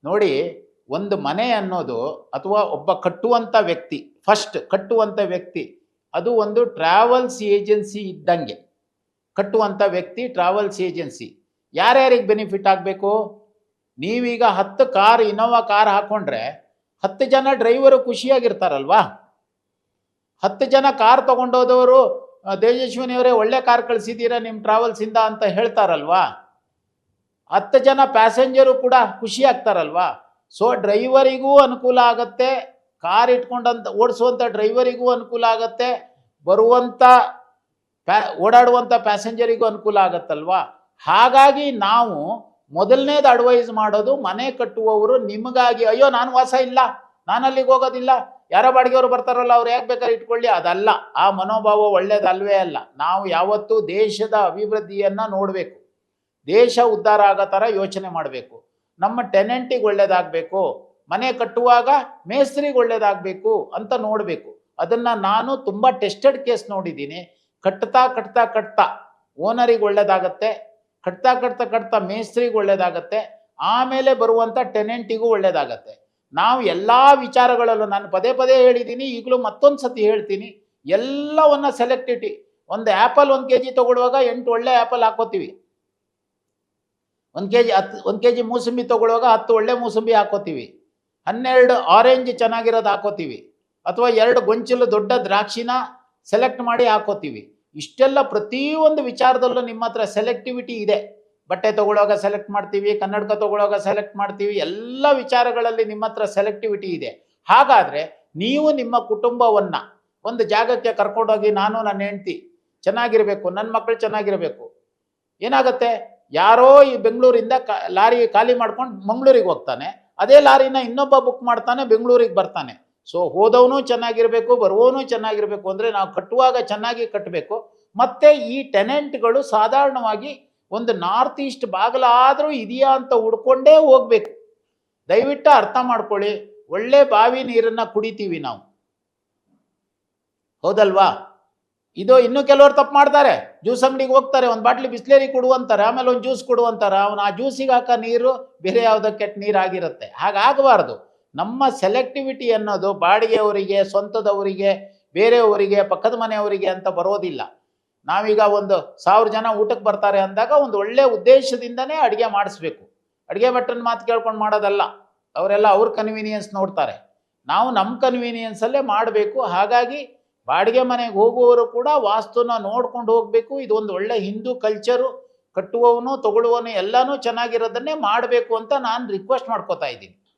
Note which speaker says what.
Speaker 1: ನೋಡಿ, ಒಂದು ಮನೆ ಅನ್ನೋದು ಅಥವಾ ಒಬ್ಬ ಕಟ್ಟುವಂಥ ವ್ಯಕ್ತಿ, ಫಸ್ಟ್ ಕಟ್ಟುವಂಥ ವ್ಯಕ್ತಿ, ಅದು ಒಂದು ಟ್ರಾವೆಲ್ಸ್ ಏಜೆನ್ಸಿ ಇದ್ದಂಗೆ. ಕಟ್ಟುವಂಥ ವ್ಯಕ್ತಿ ಟ್ರಾವೆಲ್ಸ್ ಏಜೆನ್ಸಿ. ಯಾರ್ಯಾರಿಗೆ ಬೆನಿಫಿಟ್ ಆಗಬೇಕು? ನೀವೀಗ 10 ಕಾರ್, ಇನೋವಾ ಕಾರ್ ಹಾಕೊಂಡ್ರೆ 10 ಜನ ಡ್ರೈವರು ಖುಷಿಯಾಗಿರ್ತಾರಲ್ವಾ? 10 ಜನ ಕಾರ್ ತಗೊಂಡೋದವರು ತೇಜಸ್ವಿನಿಯವರೇ ಒಳ್ಳೆ ಕಾರ್ ಕಳಿಸಿದ್ದೀರಾ ನಿಮ್ಮ ಟ್ರಾವೆಲ್ಸಿಂದ ಅಂತ ಹೇಳ್ತಾರಲ್ವಾ? 10 ಜನ ಪ್ಯಾಸೆಂಜರು ಕೂಡ ಖುಷಿ ಆಗ್ತಾರಲ್ವಾ? ಸೊ ಡ್ರೈವರಿಗೂ ಅನುಕೂಲ ಆಗತ್ತೆ, ಕಾರ್ ಇಟ್ಕೊಂಡಂತ ಓಡಿಸುವಂಥ ಡ್ರೈವರಿಗೂ ಅನುಕೂಲ ಆಗತ್ತೆ, ಬರುವಂಥ ಓಡಾಡುವಂಥ ಪ್ಯಾಸೆಂಜರಿಗೂ ಅನುಕೂಲ ಆಗತ್ತಲ್ವಾ? ಹಾಗಾಗಿ ನಾವು ಮೊದಲನೇದು ಅಡ್ವೈಸ್ ಮಾಡೋದು, ಮನೆ ಕಟ್ಟುವವರು ನಿಮಗಾಗಿ, ಅಯ್ಯೋ ನಾನು ವಾಸ ಇಲ್ಲ, ನಾನು ಅಲ್ಲಿಗೆ ಹೋಗೋದಿಲ್ಲ, ಯಾರೋ ಬಾಡಿಗೆಯವರು ಬರ್ತಾರಲ್ಲ ಅವ್ರು ಯಾಕೆ ಬೇಕಾದ್ರೆ ಇಟ್ಕೊಳ್ಳಿ, ಅದಲ್ಲ. ಆ ಮನೋಭಾವ ಒಳ್ಳೇದಲ್ವೇ ಅಲ್ಲ. ನಾವು ಯಾವತ್ತೂ ದೇಶದ ಅಭಿವೃದ್ಧಿಯನ್ನು ನೋಡಬೇಕು, ದೇಶ ಉದ್ಧಾರ ಆಗೋ ಥರ ಯೋಚನೆ ಮಾಡಬೇಕು. ನಮ್ಮ ಟೆನೆಂಟಿಗೆ ಒಳ್ಳೇದಾಗಬೇಕು, ಮನೆ ಕಟ್ಟುವಾಗ ಮೇಸ್ತ್ರಿಗೆ ಒಳ್ಳೇದಾಗಬೇಕು ಅಂತ ನೋಡಬೇಕು. ಅದನ್ನು ನಾನು ತುಂಬ ಟೆಸ್ಟೆಡ್ ಕೇಸ್ ನೋಡಿದ್ದೀನಿ. ಕಟ್ತಾ ಕಟ್ತಾ ಕಟ್ತಾ ಓನರಿಗೆ ಒಳ್ಳೇದಾಗತ್ತೆ, ಕಟ್ತಾ ಕಟ್ತಾ ಕಟ್ತಾ ಮೇಸ್ತ್ರಿಗೆ ಒಳ್ಳೇದಾಗತ್ತೆ, ಆಮೇಲೆ ಬರುವಂಥ ಟೆನೆಂಟಿಗೂ ಒಳ್ಳೇದಾಗತ್ತೆ. ನಾವು ಎಲ್ಲ ವಿಚಾರಗಳಲ್ಲೂ ನಾನು ಪದೇ ಪದೇ ಹೇಳಿದ್ದೀನಿ, ಈಗಲೂ ಮತ್ತೊಂದು ಸತಿ ಹೇಳ್ತೀನಿ, ಎಲ್ಲವನ್ನ ಸೆಲೆಕ್ಟಿಟಿ. ಒಂದು ಆ್ಯಪಲ್ 1 kg ತೊಗೊಳ್ಳುವಾಗ 8 ಒಳ್ಳೆ ಆ್ಯಪಲ್ ಹಾಕೋತೀವಿ. 1 kg ಮೂಸಂಬಿ ತೊಗೊಳ್ಳುವಾಗ 10 ಒಳ್ಳೆ ಮೂಸಂಬಿ ಹಾಕೋತೀವಿ, 12 ಆರೆಂಜ್ ಚೆನ್ನಾಗಿರೋದು ಹಾಕೋತೀವಿ, ಅಥವಾ 2 ಗೊಂಚಲು ದೊಡ್ಡ ದ್ರಾಕ್ಷಿನ ಸೆಲೆಕ್ಟ್ ಮಾಡಿ ಹಾಕೋತೀವಿ. ಇಷ್ಟೆಲ್ಲ ಪ್ರತಿಯೊಂದು ವಿಚಾರದಲ್ಲೂ ನಿಮ್ಮ ಹತ್ರ ಸೆಲೆಕ್ಟಿವಿಟಿ ಇದೆ. ಬಟ್ಟೆ ತೊಗೊಳ್ಳುವಾಗ ಸೆಲೆಕ್ಟ್ ಮಾಡ್ತೀವಿ, ಕನ್ನಡಕ ತೊಗೊಳ್ಳುವಾಗ ಸೆಲೆಕ್ಟ್ ಮಾಡ್ತೀವಿ, ಎಲ್ಲ ವಿಚಾರಗಳಲ್ಲಿ ನಿಮ್ಮ ಹತ್ರ ಸೆಲೆಕ್ಟಿವಿಟಿ ಇದೆ. ಹಾಗಾದರೆ ನೀವು ನಿಮ್ಮ ಕುಟುಂಬವನ್ನು ಒಂದು ಜಾಗಕ್ಕೆ ಕರ್ಕೊಂಡೋಗಿ, ನಾನು ನನ್ನ ಹೆಂಡತಿ ಚೆನ್ನಾಗಿರಬೇಕು, ನನ್ನ ಮಕ್ಕಳು ಚೆನ್ನಾಗಿರಬೇಕು, ಏನಾಗುತ್ತೆ? ಯಾರೋ ಈ ಬೆಂಗಳೂರಿಂದ ಲಾರಿ ಖಾಲಿ ಮಾಡ್ಕೊಂಡು ಮಂಗಳೂರಿಗೆ ಹೋಗ್ತಾನೆ, ಅದೇ ಲಾರಿನ ಇನ್ನೊಬ್ಬ ಬುಕ್ ಮಾಡ್ತಾನೆ, ಬೆಂಗಳೂರಿಗೆ ಬರ್ತಾನೆ. ಸೊ ಹೋದವನು ಚೆನ್ನಾಗಿರಬೇಕು, ಬರುವವನು ಚೆನ್ನಾಗಿರಬೇಕು ಅಂದರೆ ನಾವು ಕಟ್ಟುವಾಗ ಚೆನ್ನಾಗಿ ಕಟ್ಟಬೇಕು. ಮತ್ತು ಈ ಟೆನೆಂಟ್ಗಳು ಸಾಧಾರಣವಾಗಿ ಒಂದು ನಾರ್ತ್ ಈಸ್ಟ್ ಬಾಗಿಲಾದರೂ ಇದೆಯಾ ಅಂತ ಹುಡ್ಕೊಂಡೇ ಹೋಗ್ಬೇಕು. ದಯವಿಟ್ಟು ಅರ್ಥ ಮಾಡ್ಕೊಳ್ಳಿ, ಒಳ್ಳೆ ಬಾವಿ ನೀರನ್ನು ಕುಡಿತೀವಿ ನಾವು, ಹೌದಲ್ವಾ? ಇದು ಇನ್ನೂ ಕೆಲವರು ತಪ್ಪು ಮಾಡ್ತಾರೆ. ಜ್ಯೂಸ್ ಅಂಗಡಿಗೆ ಹೋಗ್ತಾರೆ, ಒಂದು ಬಾಟ್ಲಿ ಬಿಸ್ಲೇರಿ ಕೊಡುವಂತಾರೆ, ಆಮೇಲೆ ಒಂದು ಜ್ಯೂಸ್ ಕೊಡುವಂತಾರೆ. ಅವನು ಆ ಜ್ಯೂಸಿಗೆ ಹಾಕೋ ನೀರು ಬೇರೆ ಯಾವುದೋ ಕೆಟ್ಟ ನೀರಾಗಿರುತ್ತೆ. ಹಾಗಾಗಬಾರ್ದು. ನಮ್ಮ ಸೆಲೆಕ್ಟಿವಿಟಿ ಅನ್ನೋದು ಬಾಡಿಗೆಯವರಿಗೆ, ಸ್ವಂತದವರಿಗೆ, ಬೇರೆಯವರಿಗೆ, ಪಕ್ಕದ ಮನೆಯವರಿಗೆ ಅಂತ ಬರೋದಿಲ್ಲ. ನಾವೀಗ ಒಂದು 1000 ಜನ ಊಟಕ್ಕೆ ಬರ್ತಾರೆ ಅಂದಾಗ ಒಂದು ಒಳ್ಳೆ ಉದ್ದೇಶದಿಂದನೇ ಅಡುಗೆ ಮಾಡಿಸ್ಬೇಕು. ಅಡುಗೆ ಭಟ್ಟನ ಮಾತು ಕೇಳ್ಕೊಂಡು ಮಾಡೋದಲ್ಲ. ಅವರೆಲ್ಲ ಅವ್ರ ಕನ್ವೀನಿಯನ್ಸ್ ನೋಡ್ತಾರೆ, ನಾವು ನಮ್ಮ ಕನ್ವೀನಿಯನ್ಸಲ್ಲೇ ಮಾಡಬೇಕು. ಹಾಗಾಗಿ ಬಾಡಿಗೆ ಮನೆಗೆ ಹೋಗುವವರು ಕೂಡ ವಾಸ್ತುನ ನೋಡ್ಕೊಂಡು ಹೋಗಬೇಕು. ಇದು ಒಂದು ಒಳ್ಳೆ ಹಿಂದೂ ಕಲ್ಚರು. ಕಟ್ಟುವವನು ತಗೊಳ್ಳುವವನು ಎಲ್ಲನೂ ಚೆನ್ನಾಗಿರೋದನ್ನೇ ಮಾಡಬೇಕು ಅಂತ ನಾನು ರಿಕ್ವೆಸ್ಟ್ ಮಾಡ್ಕೋತಾ ಇದ್ದೀನಿ.